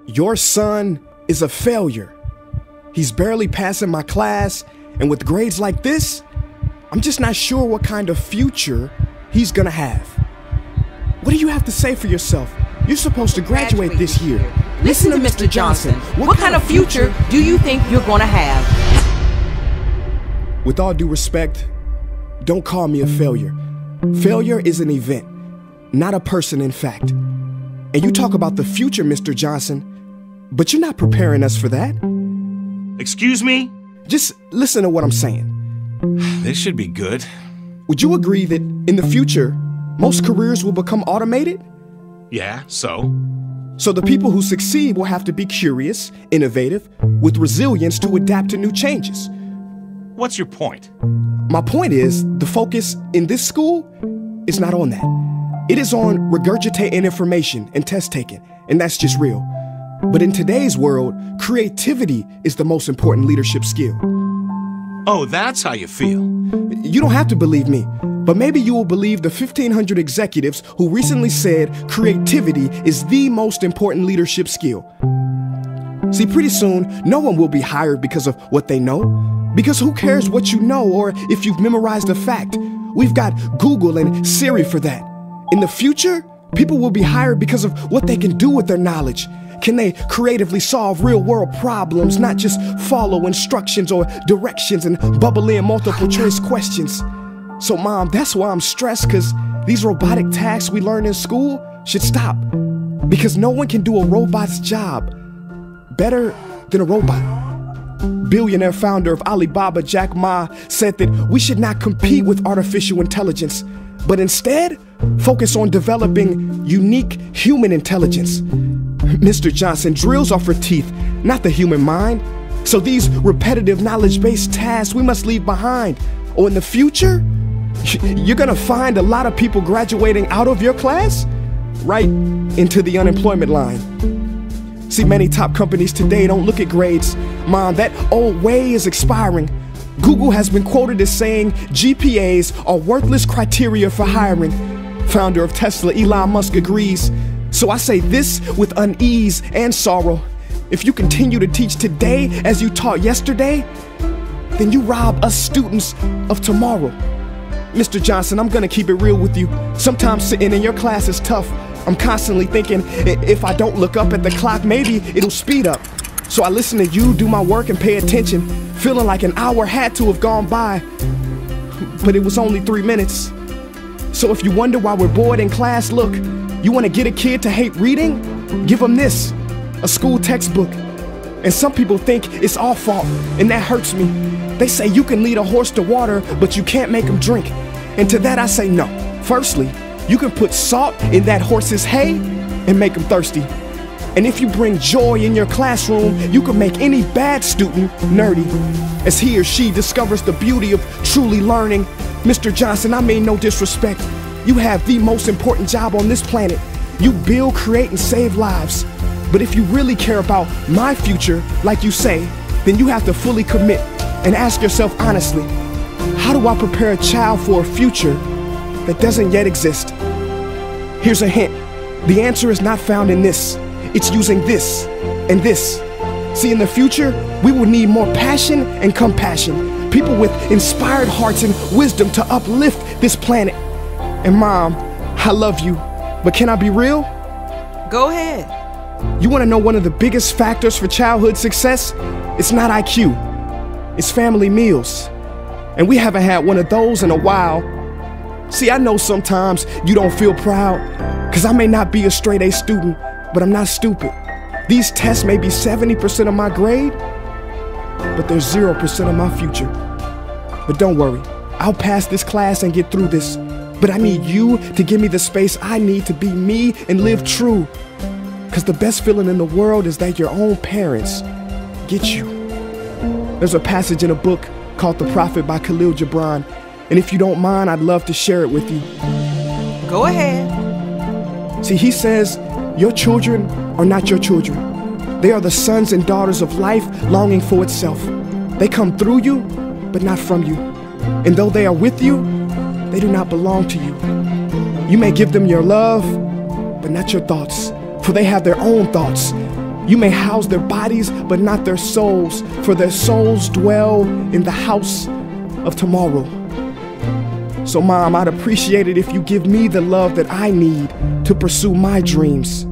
Your son is a failure. He's barely passing my class, and with grades like this, I'm just not sure what kind of future he's gonna have. What do you have to say for yourself? You're supposed to graduate this year. Listen to Mr. Johnson. What kind of future do you think you're gonna have? With all due respect, don't call me a failure. Failure is an event, not a person, in fact. And you talk about the future, Mr. Johnson, but you're not preparing us for that. Excuse me? Just listen to what I'm saying. This should be good. Would you agree that in the future, most careers will become automated? Yeah, so? So the people who succeed will have to be curious, innovative, with resilience to adapt to new changes. What's your point? My point is, the focus in this school is not on that. It is on regurgitating information and test taking, and that's just real. But in today's world, creativity is the most important leadership skill. Oh, that's how you feel. You don't have to believe me, but maybe you will believe the 1,500 executives who recently said creativity is the most important leadership skill. See, pretty soon, no one will be hired because of what they know. Because who cares what you know or if you've memorized a fact? We've got Google and Siri for that. In the future, people will be hired because of what they can do with their knowledge. Can they creatively solve real-world problems, not just follow instructions or directions and bubble in multiple choice questions? So, Mom, that's why I'm stressed, because these robotic tasks we learn in school should stop. Because no one can do a robot's job better than a robot. Billionaire founder of Alibaba, Jack Ma, said that we should not compete with artificial intelligence, but instead focus on developing unique human intelligence. Mr. Johnson, drills are for teeth, not the human mind. So these repetitive knowledge-based tasks we must leave behind. Or in the future, you're gonna find a lot of people graduating out of your class right into the unemployment line. See, many top companies today don't look at grades. Mom, that old way is expiring. Google has been quoted as saying GPAs are worthless criteria for hiring. Founder of Tesla, Elon Musk, agrees. So I say this with unease and sorrow. If you continue to teach today as you taught yesterday, then you rob us students of tomorrow. Mr. Johnson, I'm gonna keep it real with you. Sometimes sitting in your class is tough. I'm constantly thinking, if I don't look up at the clock, maybe it'll speed up. So I listen to you do my work and pay attention, feeling like an hour had to have gone by. But it was only 3 minutes. So if you wonder why we're bored in class, look, you want to get a kid to hate reading? Give them this, a school textbook. And some people think it's our fault, and that hurts me. They say you can lead a horse to water, but you can't make him drink. And to that I say no. Firstly, you can put salt in that horse's hay and make him thirsty. And if you bring joy in your classroom, you can make any bad student nerdy, as he or she discovers the beauty of truly learning. Mr. Johnson, I mean no disrespect. You have the most important job on this planet. You build, create, and save lives. But if you really care about my future, like you say, then you have to fully commit and ask yourself honestly, how do I prepare a child for a future that doesn't yet exist? Here's a hint. The answer is not found in this. It's using this and this. See, in the future, we will need more passion and compassion. People with inspired hearts and wisdom to uplift this planet. And Mom, I love you, but can I be real? Go ahead. You want to know one of the biggest factors for childhood success? It's not IQ, it's family meals. And we haven't had one of those in a while. See, I know sometimes you don't feel proud, because I may not be a straight A student, but I'm not stupid. These tests may be 70% of my grade, but they're 0% of my future. But don't worry, I'll pass this class and get through this. But I need you to give me the space I need to be me and live true. Because the best feeling in the world is that your own parents get you. There's a passage in a book called The Prophet by Khalil Gibran. And if you don't mind, I'd love to share it with you. Go ahead. See, he says, your children are not your children. They are the sons and daughters of life longing for itself. They come through you, but not from you. And though they are with you, they do not belong to you. You may give them your love, but not your thoughts, for they have their own thoughts. You may house their bodies, but not their souls, for their souls dwell in the house of tomorrow. So, Mom, I'd appreciate it if you give me the love that I need to pursue my dreams.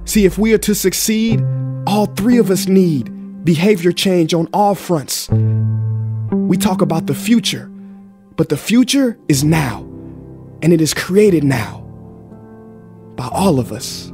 See, if we are to succeed, all three of us need behavior change on all fronts. We talk about the future, but the future is now, and it is created now by all of us.